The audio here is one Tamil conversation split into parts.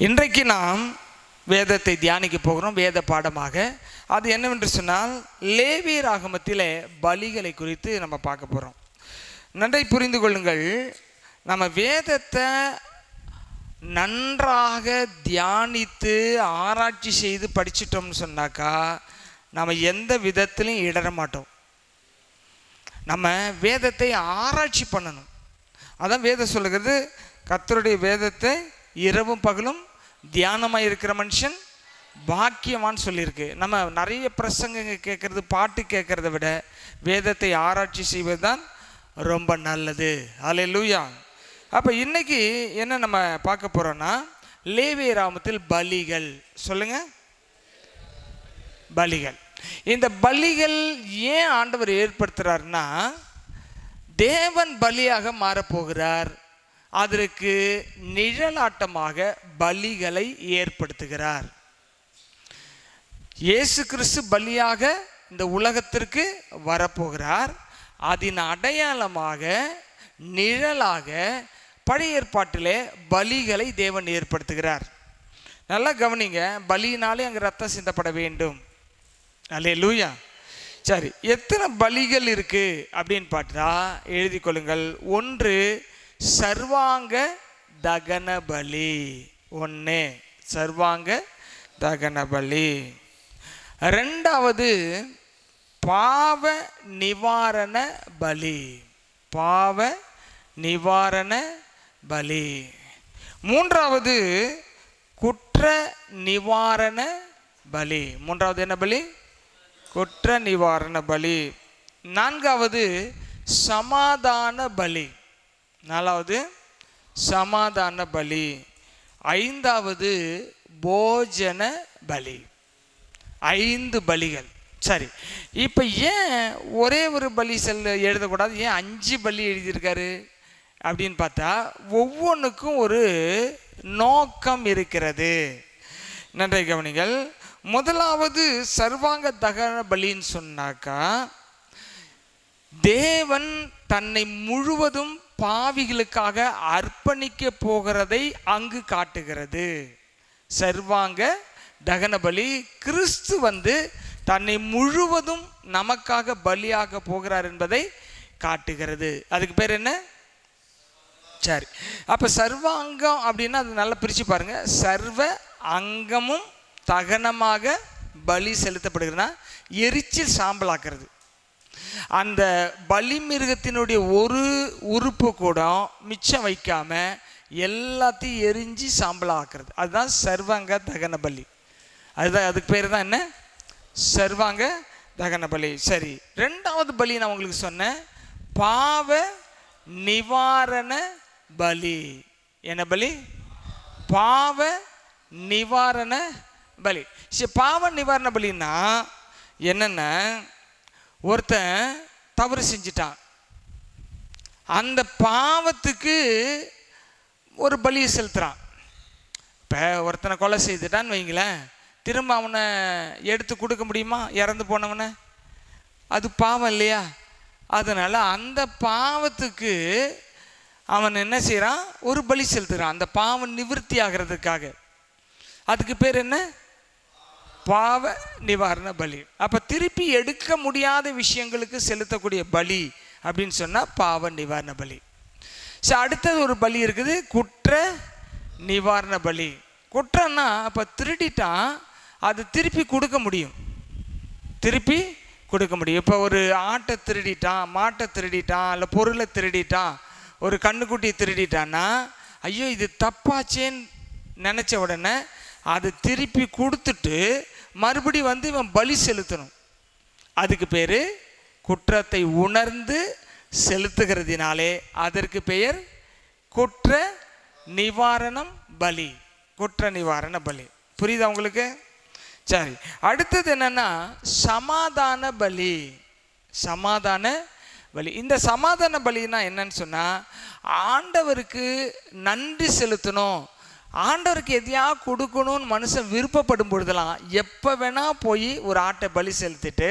இன்றைக்கு நாம் வேதத்தை தியானிக்க போகிறோம். வேத பாடமாக அது என்னவென்று சொன்னால், லேவியர் ஆகமத்திலே பலிகளை குறித்து நம்ம பார்க்க போகிறோம். நன்றை புரிந்து கொள்ளுங்கள். நம்ம வேதத்தை நன்றாக தியானித்து ஆராய்ச்சி செய்து படிச்சிட்டோம்னு சொன்னாக்கா நம்ம எந்த விதத்திலையும் இடற மாட்டோம். நம்ம வேதத்தை ஆராய்ச்சி பண்ணணும். அதான் வேதம் சொல்லுகிறது, கர்த்தருடைய வேதத்தை இரவும் பகலும் தியானமாக இருக்கிற மனுஷன் பாக்கியமான்னு சொல்லியிருக்கு. நம்ம நிறைய பிரசங்க கேட்கறது, பாட்டு கேட்கறத விட வேதத்தை ஆராய்ச்சி செய்வது தான் ரொம்ப நல்லது. அல்லேலூயா. அப்போ இன்னைக்கு என்ன நம்ம பார்க்க போகிறோன்னா, லேவியர் ஆகமத்தில் பலிகள். சொல்லுங்க, பலிகள். இந்த பலிகள் ஏன் ஆண்டவர் ஏற்படுத்துகிறார்னா, தேவன் பலியாக மாறப்போகிறார். அதற்கு நிழலாட்டமாக பலிகளை ஏற்படுத்துகிறார். இயேசு கிறிஸ்து பலியாக இந்த உலகத்திற்கு வரப்போகிறார். அதன் அடையாளமாக நிழலாக பழைய ஏற்பாட்டிலே பலிகளை தேவன் ஏற்படுத்துகிறார். நல்லா கவனிங்க. பலியினாலே அங்கே ரத்தம் சிந்தப்பட வேண்டும். அல்லேலூயா. சரி, எத்தனை பலிகள் இருக்கு அப்படின்னு பார்த்தா எழுதி கொள்ளுங்கள். ஒன்று, சர்வாங்க தகன பலி. ஒன்று சர்வாங்க தகன பலி. ரெண்டாவது பாவ நிவாரண பலி. பாவ நிவாரண பலி. மூன்றாவது குற்ற நிவாரண பலி. மூன்றாவது என்ன பலி? குற்ற நிவாரண பலி. நான்காவது சமாதான பலி. நாலாவது சமாதான பலி. ஐந்தாவது போஜன பலி. 5 பலிகள். சரி, இப்போ ஏன் ஒரே ஒரு பலி எழுதக்கூடாது? ஏன் 5 பலி எழுதியிருக்காரு அப்படின்னு பார்த்தா, ஒவ்வொன்றுக்கும் ஒரு நோக்கம் இருக்கிறது. நன்றை கவனிங்கள். முதலாவது சர்வாங்க தகன பலின்னு சொன்னாக்கா, தேவன் தன்னை முழுவதும் பாவிகளுக்காக அர்ப்பணிக்க போகிறதை அங்கு காட்டுகிறது. சர்வாங்க தகன பலி. கிறிஸ்து தன்னை முழுவதும் நமக்காக பலியாக போகிறார் என்பதை காட்டுகிறது. அதுக்கு பேர் என்ன? சரி, அப்போ சர்வாங்கம் அப்படின்னா அது நல்லா பிரித்து பாருங்க. சர்வ அங்கமும் தகனமாக பலி செலுத்தப்படுகிறதுனா எரிச்சல் சாம்பலாக்குறது. அந்த பலி மிருகத்தினுடைய ஒரு உறுப்பு கூட மிச்சம் வைக்காம எல்லாத்தையும் எரிஞ்சு சாம்பலாக்குறது. அதுதான் சர்வாங்க தகன பலி. அதுதான், அதுக்கு பேர் தான் என்ன? சர்வாங்க தகன பலி. சரி, ரெண்டாவது பலி நான் உங்களுக்கு சொன்னேன், பாவ நிவாரண பலி. என்ன பலி? பாவ நிவாரண பலி. பாவ நிவாரண பலின்னா என்னென்ன, ஒருத்தன் தவறு செஞ்சிட்டான், அந்த பாவத்துக்கு ஒரு பலியை செலுத்துகிறான். இப்போ ஒருத்தனை கொலை செய்துட்டான்னு வைங்களேன், திரும்ப அவனை எடுத்து கொடுக்க முடியுமா? இறந்து போனவனை. அது பாவம் இல்லையா? அதனால் அந்த பாவத்துக்கு அவன் என்ன செய்கிறான்? ஒரு பலி செலுத்துகிறான், அந்த பாவம் நிவர்த்தி ஆகிறதுக்காக. அதுக்கு பேர் என்ன? பாவ நிவாரண பலி. அப்போ திருப்பி எடுக்க முடியாத விஷயங்களுக்கு செலுத்தக்கூடிய பலி அப்படின்னு சொன்னால் பாவ நிவாரண பலி. ஸோ அடுத்தது ஒரு பலி இருக்குது, குற்ற நிவாரண பலி. குற்றம்னா அப்போ திருடிட்டான், அது திருப்பி கொடுக்க முடியும். திருப்பி கொடுக்க முடியும். இப்போ ஒரு ஆட்டை திருடிட்டான், மாட்டை திருடிட்டான், இல்லை பொருளை திருடிட்டான், ஒரு கண்ணுக்குட்டியை திருடிட்டான்னா, ஐயோ இது தப்பாச்சேன்னு நினச்ச உடனே அது திருப்பி கொடுத்துட்டு மறுபடி இவன் பலி செலுத்தணும். அதுக்கு பேர் குற்றத்தை உணர்ந்து செலுத்துகிறதுனாலே அதற்கு பெயர் குற்ற நிவாரணம் பலி. குற்ற நிவாரண பலி. புரியுதா உங்களுக்கு? சரி, அடுத்தது என்னன்னா சமாதான பலி. சமாதான பலி. இந்த சமாதான பலினா என்னன்னு சொன்னா, ஆண்டவருக்கு நன்றி செலுத்தணும், ஆண்டவருக்கு எதையா கொடுக்கணும்னு மனுஷன் விருப்பப்படும் பொழுதெல்லாம் எப்போ வேணால் போய் ஒரு ஆட்டை பலி செலுத்திட்டு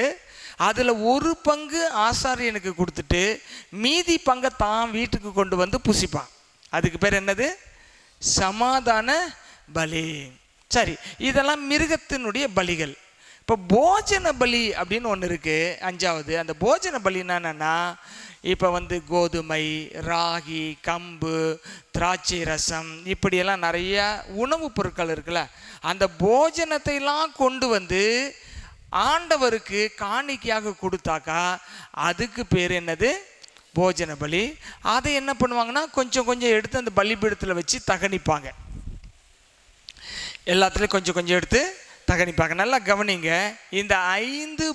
அதில் ஒரு பங்கு ஆசாரியனுக்கு கொடுத்துட்டு மீதி பங்கை தான் வீட்டுக்கு கொண்டு வந்து புசிப்பான். அதுக்கு பேர் என்னது? சமாதான பலி. சரி, இதெல்லாம் மிருகத்தினுடைய பலிகள். இப்போ போஜன பலி அப்படின்னு ஒன்று இருக்குது, 5வது. அந்த போஜன பலின்னா என்னென்னா, இப்போ கோதுமை, ராகி, கம்பு, திராட்சை ரசம், இப்படியெல்லாம் நிறைய உணவுப் பொருட்கள் இருக்குல்ல, அந்த போஜனத்தைலாம் கொண்டு ஆண்டவருக்கு காணிக்கையாக கொடுத்தாக்கா அதுக்கு பேர் என்னது? போஜன பலி. அதை என்ன பண்ணுவாங்கன்னா, கொஞ்சம் கொஞ்சம் எடுத்து அந்த பலிபீடத்தில் வச்சு தகனிப்பாங்க. எல்லாத்துலேயும் கொஞ்சம் கொஞ்சம் எடுத்து தகனிப்பாங்க. நல்லா கவனிங்க, இந்த 5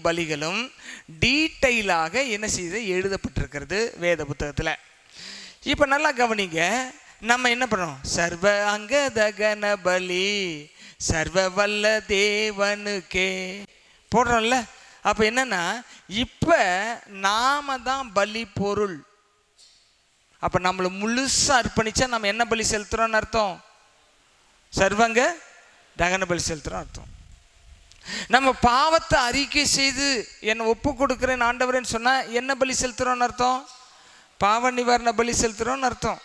பலிகளும் டீட்டெயிலாக என்ன செய்து எழுதப்பட்டிருக்கிறது வேத புத்தகத்தில். இப்போ நல்லா கவனிங்க, நம்ம என்ன பண்ணோம்? சர்வ அங்க தகன பலி சர்வ வல்ல தேவனுக்கே போடுறோம்ல. அப்போ என்னன்னா, இப்போ நாம தான் பலி பொருள். அப்போ நம்மளை முழுசாக அர்ப்பணிச்சா நம்ம என்ன பலி செலுத்துகிறோன்னு அர்த்தம்? சர்வங்க தகன பலி செலுத்துகிறோம் அர்த்தம். நம்ம பாவத்தை அறிக்கை செய்து என்னை ஒப்பு கொடுக்குறேன் ஆண்டவரேன்னு சொன்னால் என்ன பலி செலுத்துகிறோன்னு அர்த்தம்? பாவ நிவாரண பலி செலுத்துகிறோன்னு அர்த்தம்.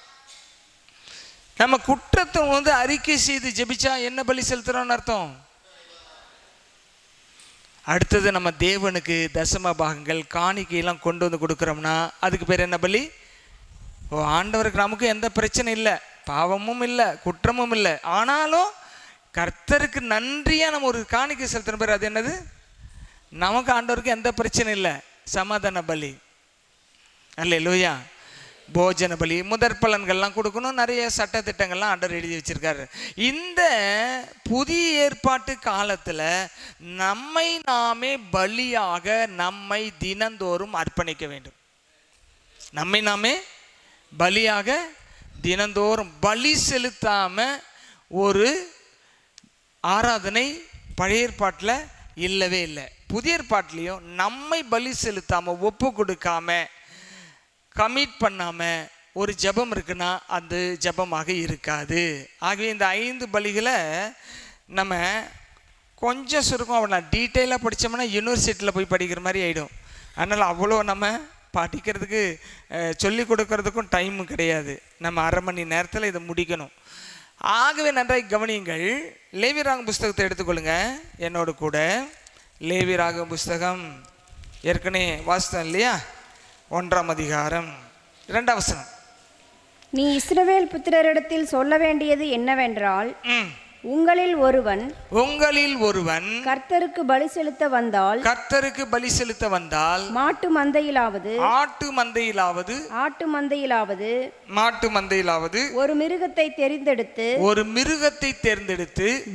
நம்ம குற்றத்தை அறிக்கை செய்து ஜெபிச்சா என்ன பலி செலுத்துகிறோன்னு அர்த்தம்? அடுத்தது நம்ம தேவனுக்கு தசம பாகங்கள் காணிக்கையெல்லாம் கொண்டு கொடுக்குறோம்னா அதுக்கு பேர் என்ன பலி? ஆண்டவருக்கு நமக்கு எந்த பிரச்சனை இல்லை, பாவமும் இல்லை, குற்றமும் இல்லை. ஆனாலும் கர்த்தருக்கு நன்றியாக நம்ம ஒரு காணிக்கை செலுத்துகிற பேர் அது என்னது? நமக்கு ஆண்டவருக்கு எந்த பிரச்சனை இல்லை, சமாதான பலி. அல்லேலூயா. போஜன பலி, முதற் பலன்கள்லாம் கொடுக்கணும், நிறைய சட்ட திட்டங்கள்லாம் ஆண்டவர் எழுதி வச்சிருக்காரு. இந்த புதிய ஏற்பாட்டு காலத்தில் நம்மை நாமே பலியாக நம்மை தினந்தோறும் அர்ப்பணிக்க வேண்டும். நம்மை நாமே பலியாக தினந்தோறும் பலி செலுத்தாம ஒரு ஆராதனை பழைய ஏற்பாட்டில் இல்லவே இல்லை. புதிய ஏற்பாட்டிலையும் நம்மை பலி செலுத்தாமல் ஒப்பு கொடுக்காம கமிட் பண்ணாமல் ஒரு ஜெபம் இருக்குன்னா அது ஜெபமாக இருக்காது. ஆகவே இந்த 5 பலிகளை நம்ம கொஞ்சம் சுருக்கம் அவனை டீட்டெயிலாக படித்தோம்னா யூனிவர்சிட்டியில் போய் படிக்கிற மாதிரி ஆகிடும். அதனால் அவ்வளோ நம்ம படிக்கிறதுக்கு சொல்லி கொடுக்கறதுக்கும் டைமு கிடையாது. நம்ம அரை மணி நேரத்தில் இதை முடிக்கணும். ஆகவே நன்றாய் கவனியுங்கள். லேவியராகமம் புஸ்தகத்தை எடுத்துக்கொள்ளுங்க என்னோடு கூட. லேவியராகமம் புஸ்தகம் ஏற்கனவே வாசித்தோம் இல்லையா? 1ஆம் அதிகாரம் 2ஆம் வசனம். நீ இஸ்ரவேல் புத்திரரிடத்தில் சொல்ல வேண்டியது என்னவென்றால், உங்களில் ஒருவன் கர்த்தருக்கு பலி செலுத்த வந்தால் மாட்டு மந்தையிலாவது ஒரு மிருகத்தை தெரிந்தெடுத்து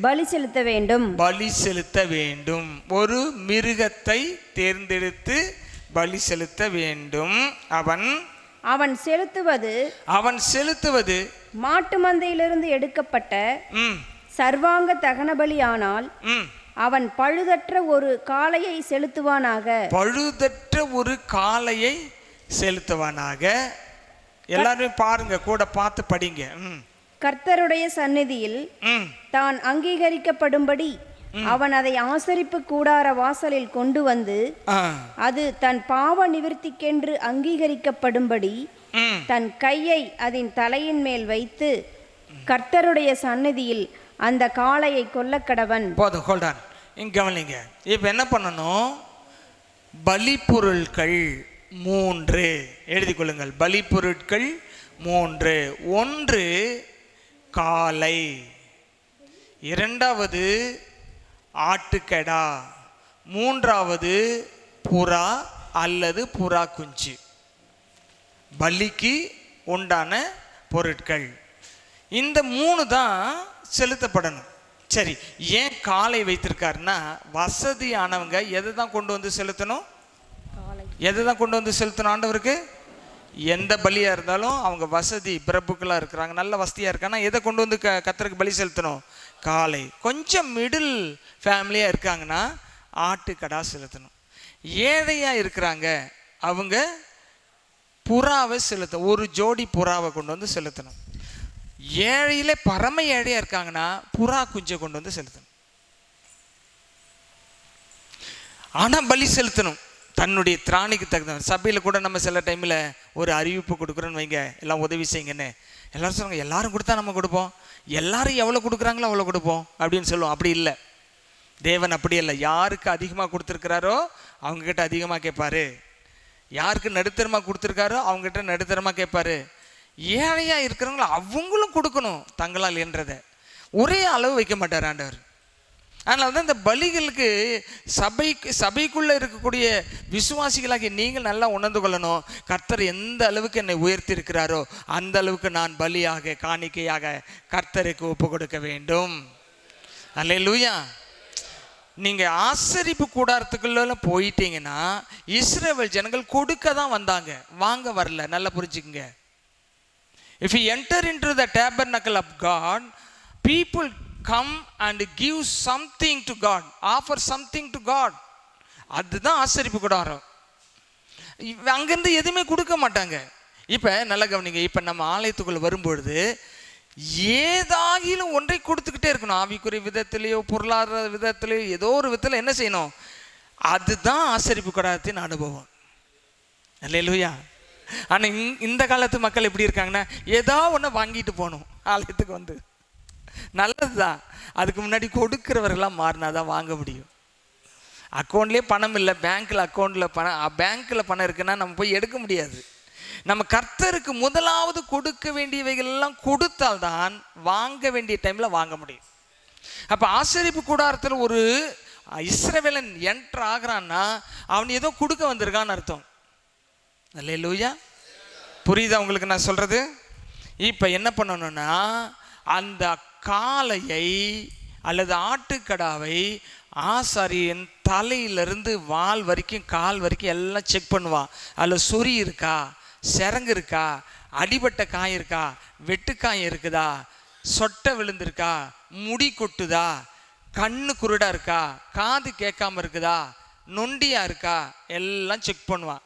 பலி செலுத்த வேண்டும். ஒரு மிருகத்தை தேர்ந்தெடுத்து பலி செலுத்த வேண்டும். அவன் செலுத்துவது மாட்டு மந்தையிலிருந்து எடுக்கப்பட்ட சர்வாங்க தகன பலியானால் அவன் பழுதற்ற ஒரு காளையை செலுத்துவானாக. எல்லாரும் பாருங்க, கூட பார்த்து படிங்க. கர்த்தருடைய சந்நிதியில் தான் அங்கீகரிக்கப்படும்படி அவன் அதை ஆசரிப்பு கூடார வாசலில் கொண்டு வந்து அது தன் பாவ நிவர்த்திக்கென்று அங்கீகரிக்கப்படும்படி தன் கையை அதன் தலையின் மேல் வைத்து கர்த்தருடைய சந்நிதியில் அந்த காளையை கொல்ல கடவன். போதும், ஹோல்டான், இங்க கவனிங்க. இப்ப என்ன பண்ணணும்? பலி பொருட்கள் 3 எழுதி கொள்ளுங்கள். பலி பொருட்கள் 3. 1 காளை, 2வது ஆட்டுக்கடா, 3வது புறா அல்லது புறா குஞ்சு. பலிக்கு உண்டான பொருட்கள் இந்த 3 தான் செலுத்தப்படணும். சரி, ஏன் காளை வைத்திருக்காருன்னா, வசதியானவங்க எதை தான் கொண்டு வந்து செலுத்தணும்? ஆண்டவருக்கு எந்த பலியாக இருந்தாலும் அவங்க வசதி பிரபுக்களாக இருக்கிறாங்க, நல்ல வசதியாக இருக்காங்கன்னா எதை கொண்டு வந்து கர்த்தருக்கு பலி செலுத்தணும்? காளை. கொஞ்சம் மிடில் ஃபேமிலியாக இருக்காங்கன்னா ஆட்டுக்கடா செலுத்தணும். ஏழையாக இருக்கிறாங்க அவங்க புறாவை ஒரு ஜோடி புறாவை கொண்டு வந்து செலுத்தணும். ஏழையிலே பரம ஏழையாக இருக்காங்கன்னா புறா குஞ்சை கொண்டு வந்து செலுத்தணும். ஆனால் பலி செலுத்தணும் தன்னுடைய திராணிக்கு தகுந்த. சபையில் கூட நம்ம சில டைமில் ஒரு அறிவிப்பு கொடுக்குறோன்னு வைங்க, எல்லாம் உதவி செய்யுங்கன்னு. எல்லாரும் சொல்லுவாங்க, எல்லாரும் கொடுத்தா நம்ம கொடுப்போம், எல்லாரும் எவ்வளோ கொடுக்குறாங்களோ அவ்வளோ கொடுப்போம் அப்படின்னு சொல்லுவோம். அப்படி இல்லை. தேவன் அப்படி இல்லை. யாருக்கு அதிகமாக கொடுத்துருக்கிறாரோ அவங்கக்கிட்ட அதிகமாக கேட்பாரு. யாருக்கு நடுத்தரமாக கொடுத்துருக்காரோ அவங்ககிட்ட நடுத்தரமாக கேட்பாரு. ஏழையாக இருக்கிறவங்கள அவங்களும் கொடுக்கணும் தங்களால் என்றதை. ஒரே அளவு வைக்க மாட்டார் ஆண்டவர். அதனால தான் இந்த பலிகளுக்கு சபைக்குள்ளே இருக்கக்கூடிய விசுவாசிகளாகி நீங்கள் நல்லா உணர்ந்து கொள்ளணும். கர்த்தர் எந்த அளவுக்கு என்னை உயர்த்தி இருக்கிறாரோ அந்த அளவுக்கு நான் பலியாக காணிக்கையாக கர்த்தருக்கு ஒப்பு கொடுக்க வேண்டும். அல்லேலூயா. நீங்கள் ஆசரிப்பு கூடாரத்துக்குள்ள போயிட்டீங்கன்னா இஸ்ரவேல் ஜனங்கள் கொடுக்க தான் வந்தாங்க, வாங்க வரல. நல்லா புரிஞ்சுக்குங்க. If you enter into the tabernacle of God, people come and give something to God, offer something to God. அதுதான் ஆசரிப்பு கூடாரம். அங்கேருந்து எதுவுமே கொடுக்க மாட்டாங்க. இப்போ நல்லா கவனிங்க. இப்போ நம்ம ஆலயத்துக்குள்ள வரும்பொழுது ஏதாகிலும் ஒன்றை கொடுத்துக்கிட்டே இருக்கணும். ஆவிக்குரிய விதத்திலேயோ பொருளாதார விதத்திலேயோ ஏதோ ஒரு விதத்தில் என்ன செய்யணும்? அதுதான் ஆசரிப்பு கூடாரத்தின் அனுபவம். அல்லேலூயா. ஆனால் இந்த காலத்து மக்கள் எப்படி இருக்காங்கன்னா, ஏதோ ஒன்று வாங்கிட்டு போகணும் ஆலயத்துக்கு வந்து. நல்லது தான். அதுக்கு முன்னாடி கொடுக்குறவரெல்லாம் மாறினா தான் வாங்க முடியும். அக்கௌண்ட்லேயே பணம் இல்லை, பேங்க்கில் பணம் இருக்குன்னா நம்ம போய் எடுக்க முடியாது. நம்ம கர்த்தருக்கு முதலாவது கொடுக்க வேண்டியவைகள் எல்லாம் கொடுத்தால்தான் வாங்க வேண்டிய டைமில் வாங்க முடியும். அப்போ ஆசரிப்பு கூடாரத்தில் ஒரு இஸ்ரவேலன் என்டர் ஆகிறான்னா அவன் ஏதோ கொடுக்க வந்திருக்கான்னு அர்த்தம். அல்லேலூயா. புரியுதா உங்களுக்கு நான் சொல்கிறது? இப்போ என்ன பண்ணணும்னா, அந்த காளையை அல்லது ஆட்டுக்கடாவை ஆசாரியன் தலையிலிருந்து வால் வரைக்கும் கால் வரைக்கும் எல்லாம் செக் பண்ணுவான். அதில் சொறி இருக்கா, சிறங்கு இருக்கா, அடிபட்ட காய் இருக்கா, வெட்டுக்காய் இருக்குதா, சொட்டை விழுந்திருக்கா, முடி கொட்டுதா, கண்ணு குருடா இருக்கா, காது கேட்காம இருக்குதா, நொண்டியா இருக்கா, எல்லாம் செக் பண்ணுவான்.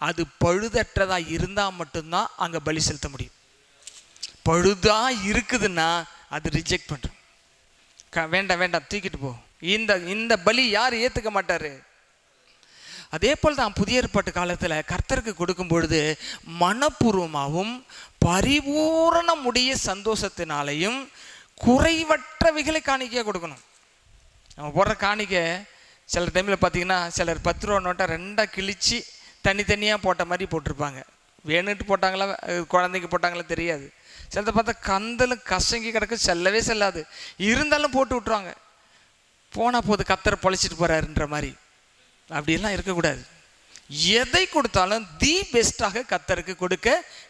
அது பழுதற்றதா இருந்தால் மட்டும்தான் அங்கே பலி செலுத்த முடியும். பழுதா இருக்குதுன்னா அது ரிஜெக்ட் பண்ணுறோம். வேண்டாம் தூக்கிட்டு போ. இந்த பலி யார் ஏற்றுக்க மாட்டார். அதே போல் தான் புதிய ஏற்பாட்டு காலத்தில் கர்த்தருக்கு கொடுக்கும் பொழுது மனப்பூர்வமாகவும் பரிபூரணமுடைய சந்தோஷத்தினாலையும் குறைவற்றவைகளை காணிக்கையாக கொடுக்கணும். நம்ம போடுற காணிக்கை சில டைமில் பார்த்தீங்கன்னா சிலர் 10 ரூபா நோட்டை 2ஆக கிழிச்சு தனித்தனியாக போட்ட மாதிரி போட்டிருப்பாங்க. வேணுட்டு போட்டாங்களா குழந்தைக்கு போட்டாங்களா தெரியாது. சிலத்தை பார்த்தா கந்தலும் கசங்கி கிடக்கு, செல்லவே செல்லாது. இருந்தாலும் போட்டு விட்ருவாங்க. போனால் போது கர்த்தர் பொழைச்சிட்டு போகிறாருன்ற மாதிரி. அப்படியெல்லாம் இருக்கக்கூடாது. எதை கொடுத்தாலும் தி பெஸ்ட்டாக கர்த்தருக்கு கொடுக்க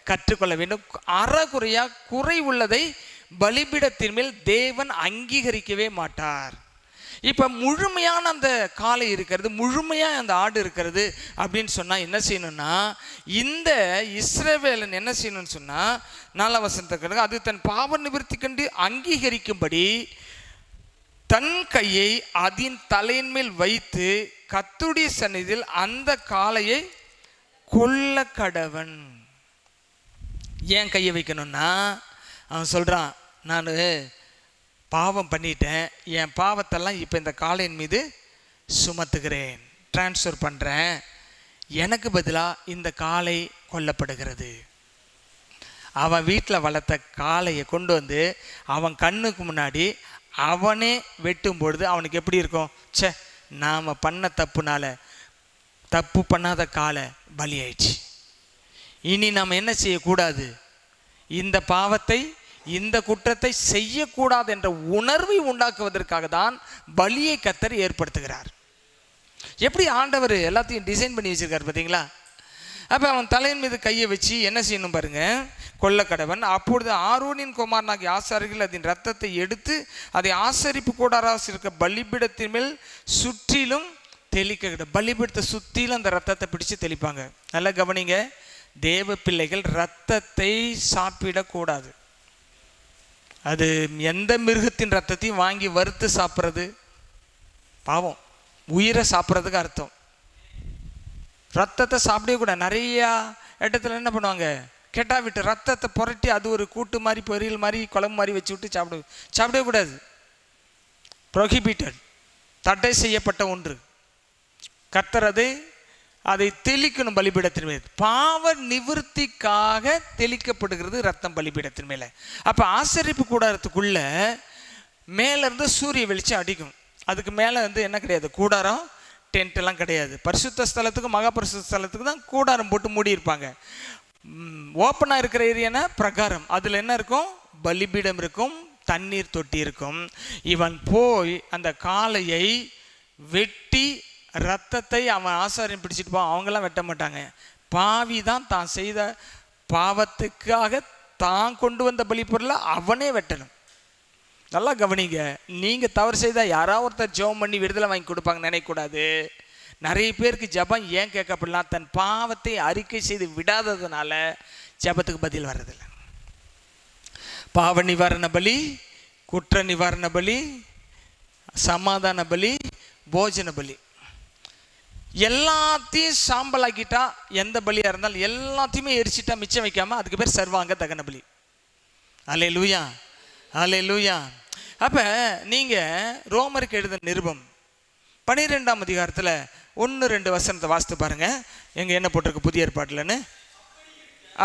கற்றுக்கொள்ள வேண்டும். அறகுறையாக குறை உள்ளதை பலிபீடத்தின் மேல் தேவன் அங்கீகரிக்கவே மாட்டார். இப்போ முழுமையான அந்த காளை இருக்கிறது, முழுமையாக அந்த ஆடு இருக்கிறது அப்படின்னு சொன்னால் என்ன செய்யணும்னா, இந்த இஸ்ரவேலன் என்ன செய்யணும்னு சொன்னால் 4ஆம் வசனத்துக்கு அது தன் பாவ நிவர்த்தி கண்டு அங்கீகரிக்கும்படி தன் கையை அதன் தலையின் மேல் வைத்து கர்த்தருடைய சந்நிதியில் அந்த காளையை கொல்ல கடவன். ஏன் கையை வைக்கணும்னா, அவன் சொல்கிறான், நான் பாவம் பண்ணிட்டேன், என் பாவத்தெல்லாம் இப்போ இந்த காளையின் மீது சுமத்துகிறேன், டிரான்ஸ்ஃபர் பண்ணுறேன், எனக்கு பதிலாக இந்த காளை கொல்லப்படுகிறது. அவன் வீட்டில் வளர்த்த காளையை கொண்டு வந்து அவன் கண்ணுக்கு முன்னாடி அவனே வெட்டும் பொழுது அவனுக்கு எப்படி இருக்கும்? சே, நாம் பண்ண தப்பு பண்ணாத காளை பலி ஆயிடுச்சு, இனி நாம் என்ன செய்யக்கூடாது, இந்த பாவத்தை இந்த குற்றத்தை செய்யக்கூடாது என்ற உணர்வை உண்டாக்குவதற்காக தான் பலியை கர்த்தர் ஏற்படுத்துகிறார். எப்படி ஆண்டவர் எல்லாத்தையும் டிசைன் பண்ணி வச்சிருக்காரு பார்த்தீங்களா? அப்போ அவன் தலையின் மீது கையை வச்சு என்ன செய்யணும் பாருங்க, கொல்லக்கடவன். அப்பொழுது ஆரோனின் குமாரனாகிய ஆசாரியர்கள் அதன் ரத்தத்தை எடுத்து அதை ஆசரிப்பு கூடாராக இருக்க பலிபீடத்தின் மேல் சுற்றிலும் தெளிக்க. பலிபீடத்தை சுற்றிலும் அந்த ரத்தத்தை பிடிச்சு தெளிப்பாங்க. நல்லா கவனிங்க, தேவ பிள்ளைகள் ரத்தத்தை சாப்பிடக்கூடாது. அது எந்த மிருகத்தின் ரத்தத்தையும் வாங்கி வறுத்து சாப்பிட்றது பாவம், உயிரை சாப்பிட்றதுக்கு அர்த்தம். ரத்தத்தை சாப்பிடவே கூட. நிறையா இடத்துல என்ன பண்ணுவாங்க, கெட்டா விட்டு ரத்தத்தை புரட்டி அது ஒரு கூட்டு மாதிரி பொரியல் மாதிரி குழம்பு மாதிரி வச்சு விட்டு சாப்பிடவே கூடாது. ப்ரொஹிபிட்டட், தடை செய்யப்பட்ட ஒன்று. கர்த்தர் அதை அதை தெளிக்கணும் பலிபீடத்தின் மேல். பாவ நிவர்த்திக்காக தெளிக்கப்படுகிறது ரத்தம் பலிபீடத்தின் மேலே. அப்போ ஆசரிப்பு கூடாரத்துக்குள்ள மேலேருந்து சூரிய வெளிச்சம் அடிக்கும். அதுக்கு மேலே வந்து என்ன கிடையாது, கூடாரம் டென்ட் எல்லாம் கிடையாது. பரிசுத்த ஸ்தலத்துக்கு மகா பரிசுத்த ஸ்தலத்துக்கு தான் கூடாரம் போட்டு மூடி இருப்பாங்க. ஓப்பனாக இருக்கிற ஏரியானா பிரகாரம், அதில் என்ன இருக்கும், பலிபீடம் இருக்கும், தண்ணீர் தொட்டி இருக்கும். இவன் போய் அந்த காளையை வெட்டி ரத்தத்தை அவன் ஆசாரியம் பிடிச்சிட்டு போவான். அவங்களாம் வெட்ட மாட்டாங்க. பாவி தான் தான் செய்த பாவத்துக்காக தான் கொண்டு வந்த பலி பொருளை அவனே வெட்டணும். நல்லா கவனிங்க. நீங்கள் தவறு செய்தால் யாராவது ஒருத்தர் ஜெபம் பண்ணி விடுதலை வாங்கி கொடுப்பாங்க நினைக்கக்கூடாது. நிறைய பேருக்கு ஜபம் ஏன் கேட்கப்படலாம், தன் பாவத்தை அறிக்கை செய்து விடாததுனால ஜபத்துக்கு பதில் வர்றதில்லை. பாவ நிவாரண பலி, குற்ற நிவாரண பலி, சமாதான பலி, போஜன பலி எல்லாத்தையும் சாம்பலாக்கிட்டா, எந்த பலியாக இருந்தாலும் எல்லாத்தையுமே எரிச்சிட்டா மிச்சம் வைக்காமல், அதுக்கு பேர் சர்வாங்க தகன பலி. அல்லேலூயா, அல்லேலூயா. அப்போ நீங்கள் ரோமருக்கு எழுதின நிருபம் 12ஆம் அதிகாரத்தில் 1-2 வசனத்தை வாசித்து பாருங்க. எங்க என்ன போட்டிருக்கு புதிய ஏற்பாட்டில்னு.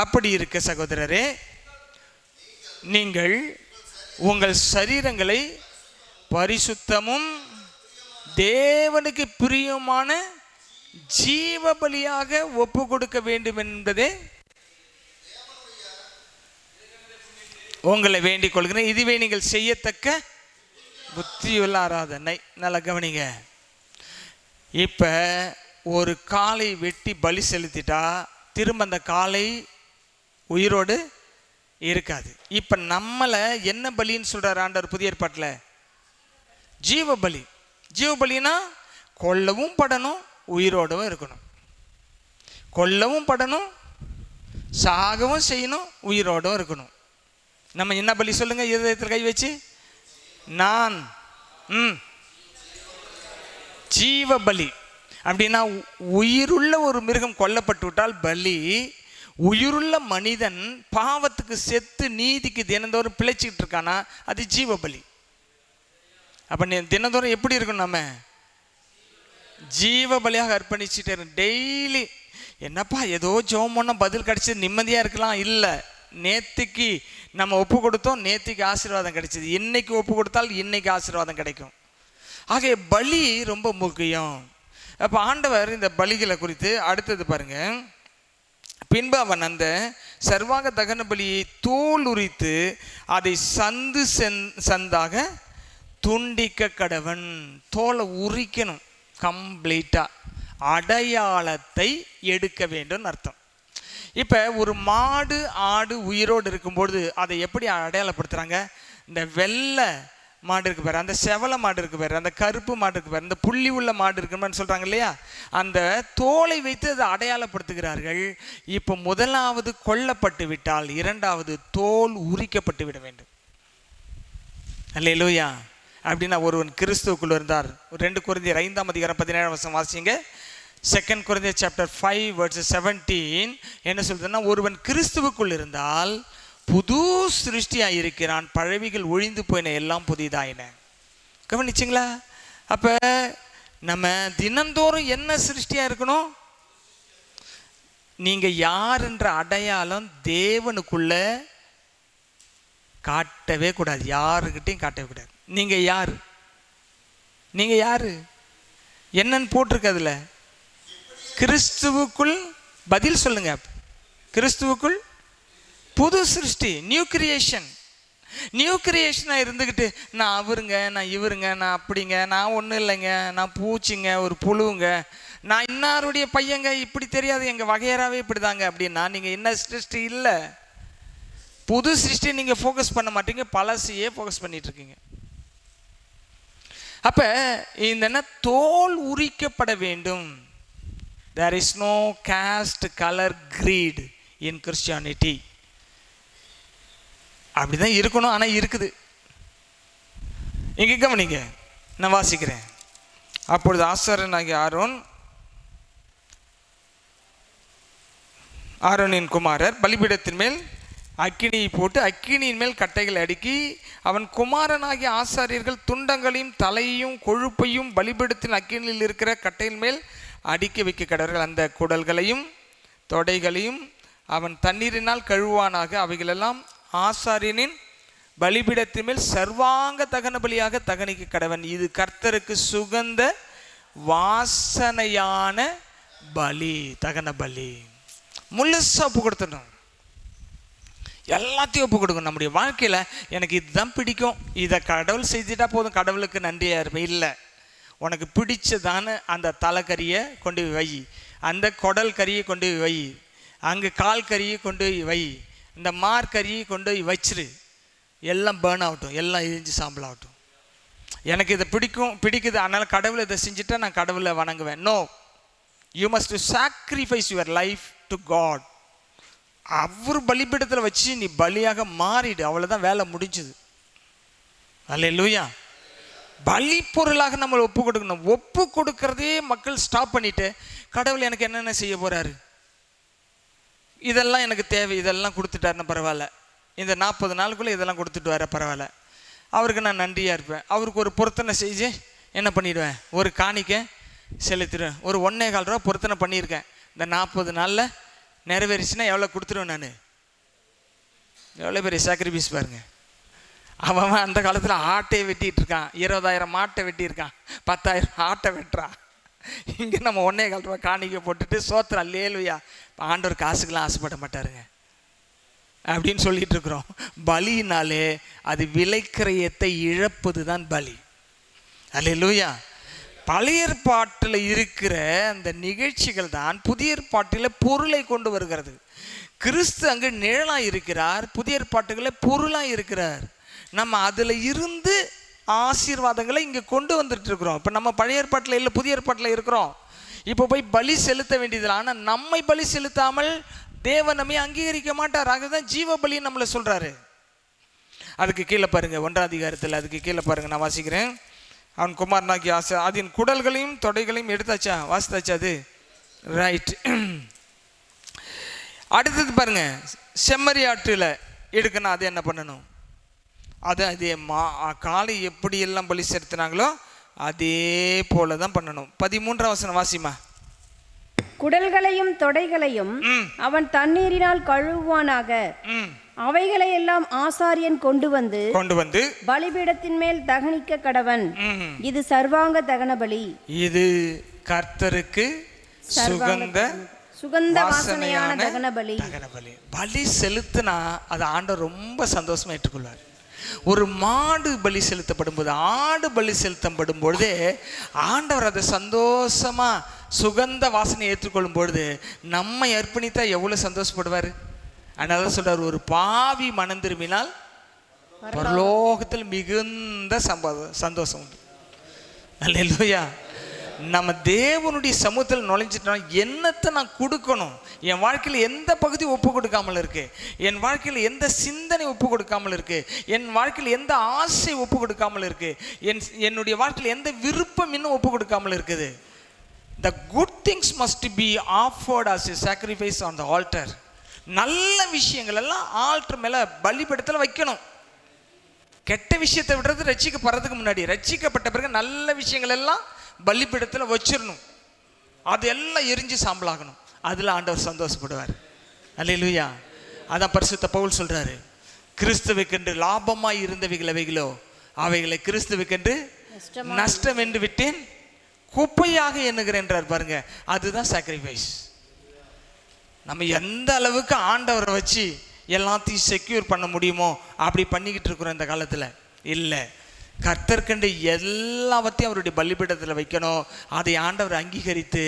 அப்படி இருக்க சகோதரரே, நீங்கள் உங்கள் சரீரங்களை பரிசுத்தமும் தேவனுக்கு பிரியமான ஜீவ பலியாக ஒப்பு கொடுக்க வேண்டும் என்பதே உங்களை வேண்டிக் கொள்கிறேன். இதுவே நீங்கள் செய்யத்தக்க புத்தியுள்ள ஆராதனை. நல்லா கவனிங்க. இப்போ ஒரு காளை வெட்டி பலி செலுத்திட்டா திரும்ப அந்த காளை உயிரோடு இருக்காது. இப்போ நம்மளை என்ன பலின்னு சொல்கிறார் ஆண்டவர் புதிய ஏற்பாட்டில்? ஜீவ பலி. ஜீவ பலினா கொல்லவும் படணும், உயிரோடவும் இருக்கணும். கொல்லவும் படணும், சாகவும் செய்யணும், உயிரோடும் இருக்கணும். நம்ம என்ன பலி சொல்லுங்க, இருதயத்தில் கை வச்சு. நான் ஜீவ பலி அப்படின்னா உயிருள்ள ஒரு மிருகம் கொல்லப்பட்டு விட்டால் பலி. உயிருள்ள மனிதன் பாவத்துக்கு செத்து நீதிக்கு தினந்தோறும் பிழைச்சிக்கிட்டு இருக்கானா, அது ஜீவ பலி. அப்போ நீ தினந்தோறும் எப்படி இருக்கணும், நம்ம ஜீவ பலியாக அர்ப்பணிச்சுட்டே இருக்கணும். டெய்லி என்னப்பா ஏதோ ஜெபம் பண்ண பதில் கிடைச்சது நிம்மதியாக இருக்கலாம். இல்லை, நேற்றுக்கு நம்ம ஒப்பு கொடுத்தோம், நேற்றுக்கு ஆசீர்வாதம் கிடைச்சிது. இன்னைக்கு ஒப்பு கொடுத்தால் இன்னைக்கு ஆசீர்வாதம் கிடைக்கும். ஆகிய பலி ரொம்ப முக்கியம். அப்போ ஆண்டவர் இந்த பலிகளை குறித்து அடுத்தது பாருங்க. பின்பு அவன் அந்த சர்வாங்க தகன பலியை தோல் உரித்து அதை சந்து சந்தாக துண்டிக்க கடவன். தோலை உரிக்கணும் கம்ப்ளீட்டாக. அடையாளத்தை எடுக்க வேண்டும் அர்த்தம். இப்போ ஒரு மாடு ஆடு உயிரோடு இருக்கும்பொழுது அதை எப்படி அடையாளப்படுத்துகிறாங்க? இந்த வெள்ளை மாடு இருக்கு பாரு, அந்த செவலை மாடு இருக்கு பாரு, அந்த கருப்பு மாடு இருக்கு பாரு, இந்த புள்ளி உள்ள மாடு இருக்குன்னு சொல்கிறாங்க இல்லையா, அந்த தோலை வைத்து அதை அடையாளப்படுத்துகிறார்கள். இப்போ முதலாவது கொல்லப்பட்டு விட்டால் இரண்டாவது தோல் உரிக்கப்பட்டு விட வேண்டும். அல்லேலூயா. அப்படின்னா ஒருவன் கிறிஸ்துவுக்குள் இருந்தார். 2 கொரிந்தியர் 5ஆம் அதிகாரம் 17ஆம் வசனம் வாசிங்க. 2 கொரிந்தியர் சாப்டர் 5 verse 17 என்ன சொல்றதுன்னா, ஒருவன் கிறிஸ்துவுக்குள் இருந்தால் புது சிருஷ்டியாக இருக்கிறான், பழவிகள் ஒழிந்து போயின, எல்லாம் புதிதாயின. கவனிச்சிங்களா? அப்போ நம்ம தினந்தோறும் என்ன சிருஷ்டியாக இருக்கணும்? நீங்கள் யாருன்ற அடையாளம் தேவனுக்குள்ள காட்டவே கூடாது, யாருக்கிட்டையும் காட்டவே கூடாது. நீங்கள் யார்? நீங்கள் யார் என்னன்னு போட்டிருக்கு அதில். கிறிஸ்துவுக்குள் பதில் சொல்லுங்க. கிறிஸ்துவுக்குள் புது சிருஷ்டி, நியூ கிரியேஷன். நியூ கிரியேஷனாக இருந்துக்கிட்டு நான் அவருங்க, நான் இவருங்க, நான் அப்படிங்க, நான் ஒன்றும் இல்லைங்க, நான் பூச்சிங்க, ஒரு புழுவுங்க, நான் இன்னாருடைய பையங்க, இப்படி தெரியாது, எங்கள் வகையறாவே இப்படி தாங்க அப்படின்னா நீங்கள் என்ன சிருஷ்டி இல்லை. புது சிருஷ்டி நீங்கள் ஃபோக்கஸ் பண்ண மாட்டீங்க, பழசையே ஃபோக்கஸ் பண்ணிட்டு இருக்கீங்க. அப்போ இந்த தோல் உரிக்கப்பட வேண்டும். There is no caste color greed in Christianity. அப்படிதான் இருக்கணும், ஆனால் இருக்குது. இங்கே கவனிங்க, நான் வாசிக்கிறேன். அப்பொழுது ஆசாரியனாகிய ஆரோனின் குமாரர் பலிபீடத்தின் மேல் அக்கினியை போட்டு அக்கினியின் மேல் கட்டைகளை அடுக்கி அவன் குமாரனாகிய ஆசாரியர்கள் துண்டங்களையும் தலையையும் கொழுப்பையும் பலிபீடத்தின் அக்கினியில் இருக்கிற கட்டையின் மேல் அடுக்கி வைக்க கடவர்கள். அந்த குடல்களையும் தொடைகளையும் அவன் தண்ணீரினால் கழுவானாக. அவைகளெல்லாம் ஆசாரியனின் பலிபீடத்தின் மேல் சர்வாங்க தகன பலியாக தகனிக்க கடவன். இது கர்த்தருக்கு சுகந்த வாசனையான பலி, தகன பலி. முழுசா ஒப்பு கொடுத்துடணும், எல்லாத்தையும் ஒப்பு கொடுக்கணும். நம்முடைய வாழ்க்கையில் எனக்கு இதுதான் பிடிக்கும், இதை கடவுள் செஞ்சுட்டா போதும், கடவுளுக்கு நன்றியாக இருப்பேன். இல்லை, உனக்கு பிடிச்சதான அந்த தலைக்கறியை கொண்டு வை, அந்த குடல் கறியை கொண்டு வை, அங்கே கால் கறியை கொண்டு வை, இந்த மார்க்கறியை கொண்டு வச்சிரு. எல்லாம் பேர்ன் ஆகட்டும், எல்லாம் எரிஞ்சு சாம்பல் ஆகட்டும். எனக்கு இதை பிடிக்குது, அதனால் கடவுளை இதை செஞ்சுட்டா நான் கடவுளை வணங்குவேன். No, you must sacrifice your life to God. அவர் பலிபீடத்தில் வச்சு நீ பலியாக மாறிடு, அவ்வளோதான், வேலை முடிஞ்சுது. அல்லேலூயா. பலி பொருளாக நம்ம ஒப்பு கொடுக்கணும். ஒப்பு கொடுக்கறதே மக்கள் ஸ்டாப் பண்ணிட்டு, கடவுள் எனக்கு என்னென்ன செய்ய போறாரு, இதெல்லாம் எனக்கு தேவை, இதெல்லாம் கொடுத்துட்டாருன்னா பரவாயில்ல, இந்த 40 நாளுக்குள்ளே இதெல்லாம் கொடுத்துட்டு வர பரவாயில்ல, அவருக்கு நான் நன்றியாக இருப்பேன். அவருக்கு ஒரு பொருத்தனை செஞ்சு என்ன பண்ணிடுவேன், ஒரு காணிக்கை செலுத்திடுவேன். ஒரு 1.25 ரூபா பொருத்தனை பண்ணியிருக்கேன், இந்த 40 நாளில் நிறைவேறிச்சுன்னா எவ்வளோ கொடுத்துருவேன் நான். எவ்வளோ பெரிய சாக்ரிஃபைஸ் பாருங்க. அவன் அந்த காலத்தில் ஆட்டையை வெட்டிகிட்டு இருக்கான், 20,000 மாட்டை வெட்டியிருக்கான், 10,000 ஆட்டை வெட்டுறான். இங்கே நம்ம 1.25 ரூபா காணிக்கை போட்டுட்டு சோத்திரம் அல்லேலூயா, ஆண்டவர் காசுக்கெல்லாம் ஆசைப்பட மாட்டாருங்க அப்படின்னு சொல்லிட்டு இருக்கிறோம். பலினாலே அது விலைக்கிரயத்தை இழப்பது தான் பலி. அல்லேலூயா. பழைய ஏற்பாட்டில் இருக்கிற அந்த நிகழ்ச்சிகள் தான் புதிய ஏற்பாட்டில் பொருளை கொண்டு வருகிறது. கிறிஸ்து அங்கு நிழலாக இருக்கிறார், புதிய ஏற்பாட்டுகளில் பொருளாக இருக்கிறார். நம்ம அதில் இருந்து ஆசீர்வாதங்களை இங்கே கொண்டு வந்துட்டு இருக்கிறோம். இப்போ நம்ம பழைய ஏற்பாட்டில் இல்லை, புதிய ஏற்பாட்டில் இருக்கிறோம். இப்போ போய் பலி செலுத்த வேண்டியதில்லை. ஆனால் நம்மை பலி செலுத்தாமல் தேவன் நம்மை அங்கீகரிக்க மாட்டார். அதுதான் ஜீவ பலின்னு நம்மளை சொல்கிறாரு. அதுக்கு கீழே பாருங்கள், 1ஆம் அதிகாரத்தில் அதுக்கு கீழே பாருங்கள், நான் வாசிக்கிறேன். அவன் குமாரனாகி ஆசை அதன் குடல்களையும் தொடைகளையும் எடுத்தாச்சா, வாசித்தாச்சா? அது ரைட். அடுத்தது பாருங்க, செம்மறி ஆற்றில் எடுக்கணும். அது என்ன பண்ணணும், அது அதே காலை எப்படி எல்லாம் பலி செலுத்தினாங்களோ அதே போல தான் பண்ணணும். 13ஆம் வசனம் வாசிமா. குடல்களையும் தொடைகளையும் அவன் தண்ணீரினால் கழுவுவானாக. அவைகளை எல்லாம் ஆசாரியன் கொண்டு வந்து பலிபீடத்தின் மேல் தகனிக்க கடவன். இது சர்வாங்க தகன பலி. இது கர்த்தருக்கு சுகந்த வாசனையான தகன பலி. பலி செலுத்தினா அது ஆண்டவர் ரொம்ப சந்தோஷமா ஏற்றுக்கொள்வார். ஒரு மாடு பலி செலுத்தப்படும் போது, ஆடு பலி செலுத்தப்படும் பொழுதே ஆண்டவர் அதை சந்தோஷமா சுகந்த வாசனை ஏற்றுக்கொள்ளும் பொழுது நம்மை அர்ப்பணித்தா எவ்வளவு சந்தோஷப்படுவார். அதனால சொல்றார், ஒரு பாவி மனம் திரும்பினால் பரலோகத்தில் மிகுந்த சந்தோஷம் உண்டு. அல்லேலூயா. நம்ம தேவனுடைய சமூகத்தில் நுழைஞ்சிட்டோம். என்னத்தை நான் கொடுக்கணும், என் வாழ்க்கையில் எந்த பகுதி ஒப்பு கொடுக்காமல் இருக்கு, என் வாழ்க்கையில் எந்த சிந்தனை ஒப்பு கொடுக்காமல் இருக்கு, என் வாழ்க்கையில் எந்த ஆசை ஒப்பு கொடுக்காமல் இருக்கு, என்னுடைய வாழ்க்கையில் எந்த விருப்பம் இன்னும் ஒப்பு கொடுக்காமல் இருக்குது. The good things must be offered as a sacrifice on the altar. நல்ல விஷயங்கள் எல்லாம் ஆல்டர் மேல பலிபீடத்தில் வைக்கணும். கெட்ட விஷயத்தை விடுறது ரட்சிக்கப்படுறதுக்கு முன்னாடி, ரட்சிக்கப்பட்ட பிறகு நல்ல விஷயங்கள் எல்லாம் பலிபீடத்தில் வச்சிடணும். அது எல்லாம் எரிஞ்சு சாம்பலாகணும். அதில் ஆண்டவர் சந்தோஷப்படுவார். அல்லேலூயா. அதான் பரிசுத்த பவுல் சொல்றாரு, கிறிஸ்துவுக்கென்று லாபமாய் இருந்தவைகள் அவைகளோ அவைகளை கிறிஸ்துவுக்கென்று நஷ்டம் என்று விட்டேன், குப்பையாக எண்ணுகிறேன்றார். பாருங்க, அதுதான் சாக்ரிஃபைஸ். நம்ம எந்த அளவுக்கு ஆண்டவரை வச்சு எல்லாத்தையும் செக்யூர் பண்ண முடியுமோ அப்படி பண்ணிக்கிட்டு இருக்கிறோம் இந்த காலத்தில். இல்லை, கர்த்தர்கண்டு எல்லாவற்றையும் அவருடைய பலிபீடத்தில் வைக்கணும். அதை ஆண்டவர் அங்கீகரித்து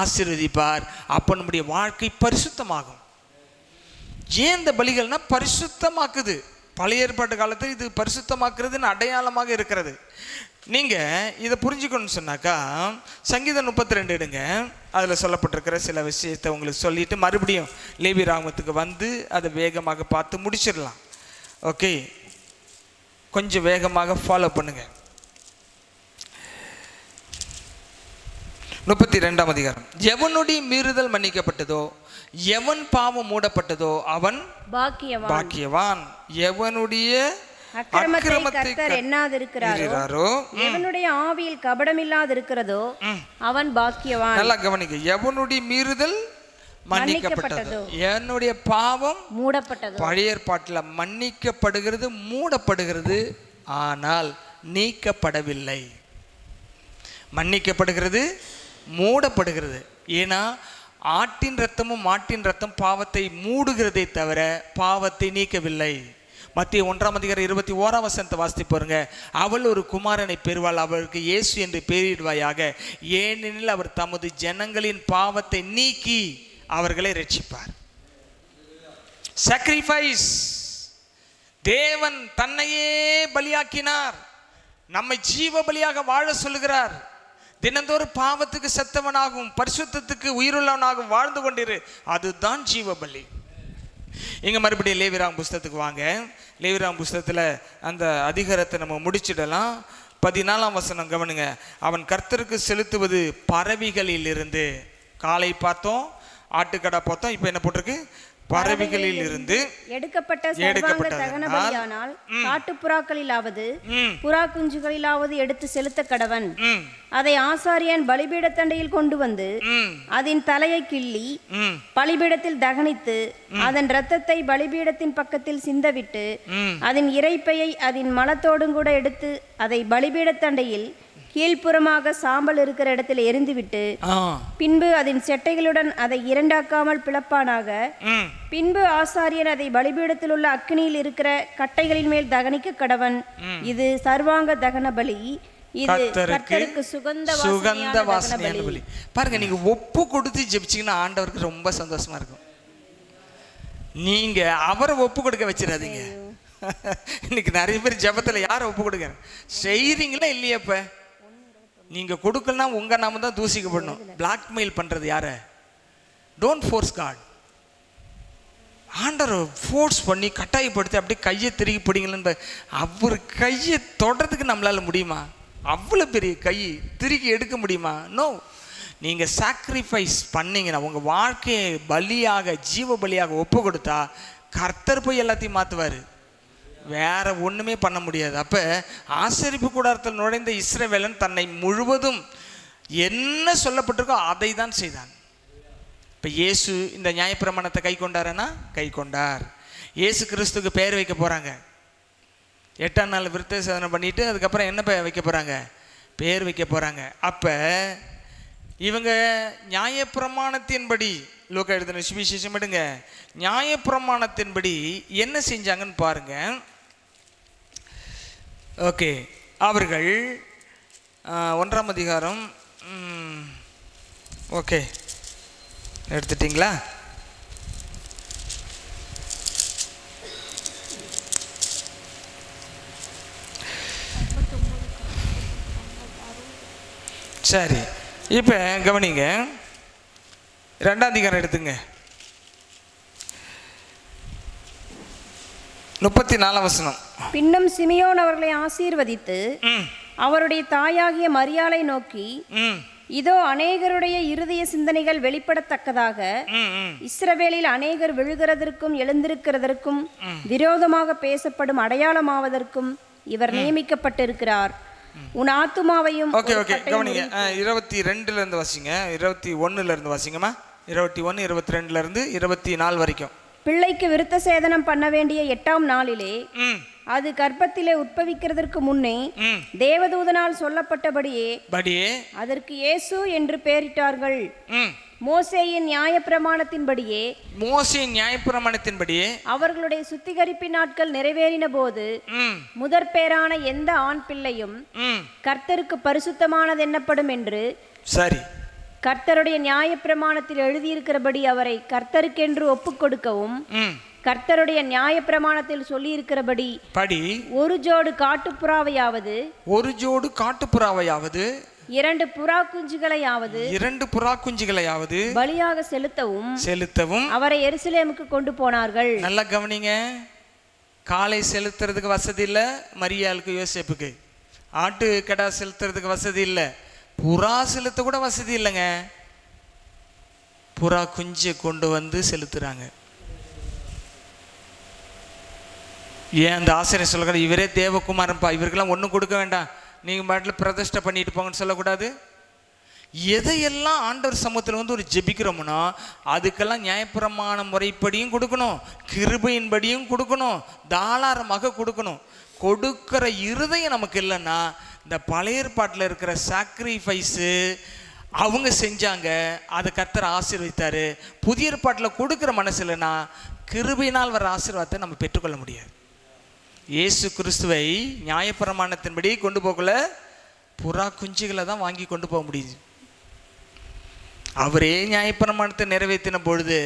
ஆசீர்வதிப்பார். அப்போ நம்முடைய வாழ்க்கை பரிசுத்தமாகும். ஏன் இந்த பலிகள்னா பரிசுத்தமாக்குது. பழைய ஏற்பாட்டு காலத்தில் இது பரிசுத்தமாக்குறதுன்னு அடையாளமாக இருக்கிறது. நீங்கள் இதை புரிஞ்சுக்கணும்னு சொன்னாக்கா சங்கீதம் 32 எடுங்க. அதில் சொல்லப்பட்டிருக்கிற சில விஷயத்தை உங்களுக்கு சொல்லிட்டு மறுபடியும் லேவி ராகமத்துக்கு வந்து அதை வேகமாக பார்த்து முடிச்சிடலாம். ஓகே, கொஞ்சம் வேகமாக ஃபாலோ பண்ணுங்க. 32ஆம் அதிகாரம். எவனுடைய மீறுதல் மன்னிக்கப்பட்டதோ, எவன் பாவம் மூடப்பட்டதோ அவன் பாக்கியவான். எவனுடைய அக்கிரமத்தை கர்த்தர் எண்ணாதிருக்கிறாரோ, எவனுடைய ஆவியில் கபடமில்லாதிருக்கிறதோ அவன் பாக்கியவான். நல்லா கவனிங்க. எவனுடைய மீறுதல் மன்னிக்கப்பட்டது, என்னுடைய பாவம் மூடப்பட்டது. பழைய ஏற்பாட்டில் மன்னிக்கப்படுகிறது, மூடப்படுகிறது, ஆனால் நீக்கப்படவில்லை. மன்னிக்கப்படுகிறது, மூடப்படுகிறது. ஏன்னா ஆட்டின் ரத்தமும் மாட்டின் ரத்தம் பாவத்தை மூடுகிறதை தவிர பாவத்தை நீக்கவில்லை. மத்திய 1:21 வாசித்து பாருங்க. அவள் ஒரு குமாரனை பெறுவாள், அவளுக்கு இயேசு என்று பெயரிடுவாயாக, ஏனெனில் அவர் தமது ஜனங்களின் பாவத்தை நீக்கி அவர்களை ரட்சிப்பார். sacrifice. தேவன் தன்னையே பலியாக்கினார், நம்மை ஜீவ பலியாக வாழ சொல்லுகிறார். தினந்தோறும் பாவத்துக்கு செத்தவனாகவும் பரிசுத்தத்துக்கு உயிருள்ளவனாகவும் வாழ்ந்து கொண்டிரு, அதுதான் ஜீவ பலி. இங்க மறுபடியும் லேவியராகமம் புஸ்தகத்துக்கு வாங்க. லேவியராகமம் புஸ்தகத்தில் அந்த அதிகாரத்தை நம்ம முடிச்சிடலாம். 14ஆம் வசனம் கவனிங்க. அவன் கர்த்தருக்கு செலுத்துவது பறவைகளில் இருந்து. காலை பார்த்தோம், ஆட்டுக்கடா பார்த்தோம், இப்போ என்ன போட்டிருக்கு? பறவைகளில் இருந்து எடுக்கப்பட்ட சர்வாங்க தகன பலியானால் காட்டுப்புறாக்களிலாவது புறா குஞ்சுகளிலாவது எடுத்து செலுத்த கடவன். அதை ஆசாரியன் பலிபீடத்தண்டையில் கொண்டு வந்து அதன் தலையை கிள்ளி பலிபீடத்தில் தகனித்து அதன் இரத்தத்தை பலிபீடத்தின் பக்கத்தில் சிந்தவிட்டு அதன் இரைப்பையை அதன் மலத்தோடும் கூட எடுத்து அதை பலிபீடத்தண்டையில் கீழ்ப்புறமாக சாம்பல் இருக்கிற இடத்தில் எரிந்துவிட்டு பின்பு அதன் செட்டைகளுடன் அதை இரண்டாக்காமல் பிளப்பானாக. பின்பு ஆசாரியன் அதை பலிபீடத்தில் உள்ள அக்கினியில் இருக்கிற கட்டைகளின் மேல் தகனிக்க கடவன். இது சர்வாங்க தகன பலி, இது கர்த்தருக்கு சுகந்த வாசனையான பலி. பாருங்க, நீங்க ஒப்பு கொடுத்து ஜெபிச்சீங்கன்னா ஆண்டவருக்கு ரொம்ப சந்தோஷமா இருக்கும். நீங்க அவரை ஒப்பு கொடுக்க வச்சிடாதீங்க. இன்னைக்கு நிறைய பேர் ஜெபத்துல யாரை ஒப்பு கொடுக்க செய்றீங்களா இல்லையாப்ப? நீங்க கொடுக்கலனா உங்க நாம தான் தூசிக்கப்படணும். பிளாக்மெயில் பண்றது யார? Don't force god. ஆண்டவர் ஃபோர்ஸ் பண்ணி கட்டாயப்படுத்தி அப்படியே கையை திருகி பிடிங்களேன்னு அவர் கையை தொடறதுக்கு நம்மளால முடியுமா? அவ்வளோ பெரிய கை திருகி எடுக்க முடியுமா? நோ. நீங்கள் சாக்ரிஃபைஸ் பண்ணீங்கன்னா, உங்கள் வாழ்க்கையை பலியாக ஜீவ பலியாக ஒப்பு கொடுத்தா கர்த்தர் போய் எல்லாத்தையும் மாற்றுவார். வேற ஒன்றுமே பண்ண முடியாது. அப்போ ஆசரிப்பு கூடாரத்தில் நுழைந்த இஸ்ரவேலன் தன்னை முழுவதும் என்ன சொல்லப்பட்டிருக்கோ அதை தான் செய்தான். இப்போ இயேசு இந்த நியாயப்பிரமாணத்தை கை கொண்டாரனா? கை கொண்டார். இயேசு கிறிஸ்துக்கு பெயர் வைக்க போகிறாங்க. 8ஆம் நாள் விருத்த சேதனை பண்ணிட்டு அதுக்கப்புறம் என்ன வைக்க போகிறாங்க? பெயர் வைக்க போகிறாங்க. அப்போ இவங்க நியாயப்பிரமாணத்தின்படி, லூக்கா எழுதின சுவிசேஷம் எடுங்க, நியாயப்பிரமாணத்தின்படி என்ன செஞ்சாங்கன்னு பாருங்க. ஓகே, அவர்கள் 1ஆம் அதிகாரம் ஓகே எடுத்துட்டிங்களா? சரி, இப்போ கவனிங்க. 2ஆம் அதிகாரம் எடுத்துங்க. 34ஆம் வசனம். பின்னும் சிமியோன் அவர்களை ஆசீர்வதித்து அவருடைய தாயாகிய மரியாளை நோக்கி, இதோ அநேகருடைய இருதய சிந்தனைகள் வெளிப்படத்தக்கதாக இஸ்ரவேலில் அநேகர் விழுகிறதற்கும் எழுந்திருக்கிறதற்கும் விரோதமாக பேசப்படும் அடையாளமாவதற்கும் இவர் நியமிக்கப்பட்டிருக்கிறார். உன் ஆத்துமாவையும். ஓகே ஓகே கவனிங்க. 22ல இருந்து வாசிங்க, 21ல இருந்து வாசிங்கம்மா. 21, 22ல இருந்து 24 வரைக்கும். பிள்ளைக்கு விருத்த சேதனம் பண்ண வேண்டிய 8ஆம் நாளிலே அது கர்ப்பத்திலே உட்பவிக்கிறதற்கு முன்னே தேவதூதனால் சொல்லப்பட்டபடியே அதற்கு இயேசு என்று பெயரிட்டார்கள். மோசேயின் நியாயப்பிரமாணத்தின்படியே அவர்களுடைய சுத்திகரிப்பின் நாட்கள் நிறைவேறின போது முதற் பேரான எந்த ஆண் பிள்ளையும் கர்த்தருக்கு பரிசுத்தமானது எண்ணப்படும் என்று சரி கர்த்தருடைய நியாயப்பிரமாணத்தில் எழுதியிருக்கிறபடி அவரை கர்த்தருக்கென்று ஒப்புக் கொடுக்கவும் கர்த்தருடைய நியாயப்பிரமாணத்தில் சொல்லி இருக்கிறபடி ஒரு ஜோடு காட்டுப்புறாவையாவது 2 புறா குஞ்சுகளையாவது பலியாக செலுத்தவும் அவரை எருசலேமுக்கு கொண்டு போனார்கள். நல்லா கவனிங்க. காளை செலுத்துறதுக்கு வசதி இல்லை மரியாளுக்கு, யோசேப்புக்கு. ஆட்டு கடா செலுத்துறதுக்கு வசதி இல்லை, புறா செலுத்த கூட வசதி இல்லைங்க. புறா குஞ்சை கொண்டு வந்து செலுத்துறாங்க. ஏன் அந்த ஆசிரியர் சொல்லுற, இவரே தேவகுமாரன்ப்பா, இவருக்கெல்லாம் ஒன்றும் கொடுக்க வேண்டாம், நீங்கள் பாட்டில் பிரதிஷ்டை பண்ணிட்டு போங்கன்னு சொல்லக்கூடாது. எதையெல்லாம் ஆண்டவர் சமூகத்தில் வந்து ஒரு ஜெபிக்கிறோம்னா அதுக்கெல்லாம் நியாயப்பிரமாண முறைப்படியும் கொடுக்கணும், கிருபையின்படியும் கொடுக்கணும், தாராளமாக கொடுக்கணும். கொடுக்கிற இருதயம் நமக்கு இல்லைன்னா, இந்த பழைய ஏற்பாட்டில் இருக்கிற சாக்ரிஃபைஸு அவங்க செஞ்சாங்க, அதை கர்த்தர் ஆசீர்வதித்தார். புதிய ஏற்பாட்டில் கொடுக்குற மனசு இல்லைன்னா கிருபையினால் வர ஆசீர்வாதத்தை நம்ம பெற்றுக்கொள்ள முடியாது. இயேசு கிறிஸ்துவை நியாயப்பிரமாணத்தின்படி கொண்டு போகல, புறா குஞ்சுகளை தான் வாங்கி கொண்டு போக முடியுது. அவரே நியாயப்பிரமாணத்தை நிறைவேற்றின பொழுது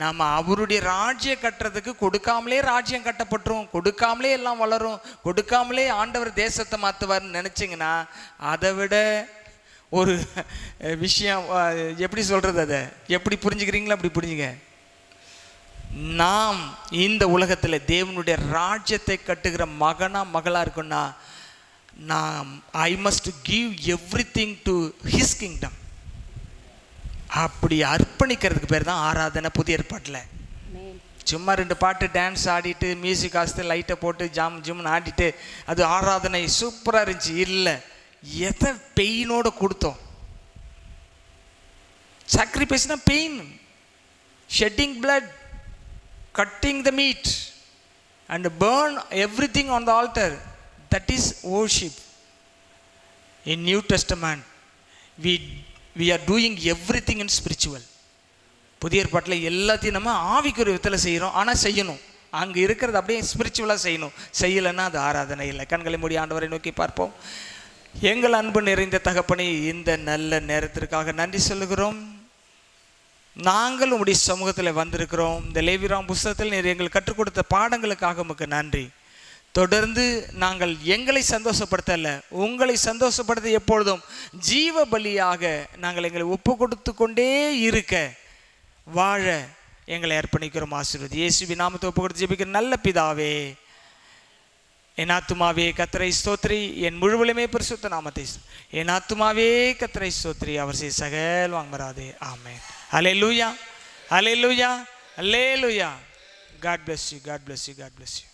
நாம் அவருடைய ராஜ்யம் கட்டுறதுக்கு கொடுக்காமலே ராஜ்யம் கட்டப்பட்டுரும், கொடுக்காமலே எல்லாம் வளரும், கொடுக்காமலே ஆண்டவர் தேசத்தை மாற்றுவார்னு நினச்சிங்கன்னா அதை விட ஒரு விஷயம் எப்படி சொல்கிறது, அதை எப்படி புரிஞ்சுக்கிறீங்களா அப்படி புரிஞ்சுங்க. நாம் இந்த உலகத்தில் தேவனுடைய ராஜ்யத்தை கட்டுகிற மகளாக இருக்குன்னா நாம் I must give everything to his kingdom. அப்படி அர்ப்பணிக்கிறதுக்கு பேர் தான் ஆராதனை. புதிய ஏற்பாட்டில் சும்மா 2 பாட்டு டான்ஸ் ஆடிட்டு மியூசிக் ஆஸ்து லைட்டை போட்டு ஜிம்னு ஆடிட்டு அது ஆராதனை சூப்பராக இருந்துச்சு இல்லை. எதை பெயினோடு கொடுத்தோம். சாக்ரிஃபைஸ்னா pain, shedding blood, cutting the meat and burn everything on the altar, that is worship. In New Testament we are doing everything in spiritual. புதிய ஏற்பாட்டில் எல்லாத்தையும் நம்ம ஆவிக்குரிய விதத்தில் செய்கிறோம், ஆனால் செய்யணும், அங்கே இருக்கிறது அப்படியே ஸ்பிரிச்சுவலாக செய்யணும். செய்யலைன்னா அது ஆராதனை இல்லை. கண்களை மூடி ஆண்டவரை நோக்கி பார்ப்போம். எங்கள் அன்பு நிறைந்த தகப்பனே, இந்த நல்ல நேரத்திற்காக நன்றி சொல்லுகிறோம். நாங்கள் உங்களுடைய சமூகத்தில் வந்திருக்கிறோம். இந்த லேவியராம் புஸ்தகத்தில் நீர் எங்களுக்கு கற்றுக் கொடுத்த பாடங்களுக்காக உமக்கு நன்றி. தொடர்ந்து நாங்கள் எங்களை சந்தோஷப்படுத்தல, உங்களை சந்தோஷப்படுத்த எப்பொழுதும் ஜீவ பலியாக நாங்கள் எங்களை ஒப்பு கொடுத்து கொண்டே இருக்க வாழ எங்களை அர்ப்பணிக்கிறோம். ஆசீர்வதி. இயேசுவின் நாமத்தை ஒப்பு கொடுத்து ஜெபிக்கிற நல்ல பிதாவே. என் ஆத்துமாவே கர்த்தரை ஸ்தோத்திரி, என் முழுவலுமே பரிசுத்த நாமத்தை. என் ஆத்துமாவே கர்த்தரை ஸ்தோத்திரி, அவர் செய்ய சகல் வாங்கராதே. ஆமென். Hallelujah, hallelujah, hallelujah. God bless you, God bless you, God bless you.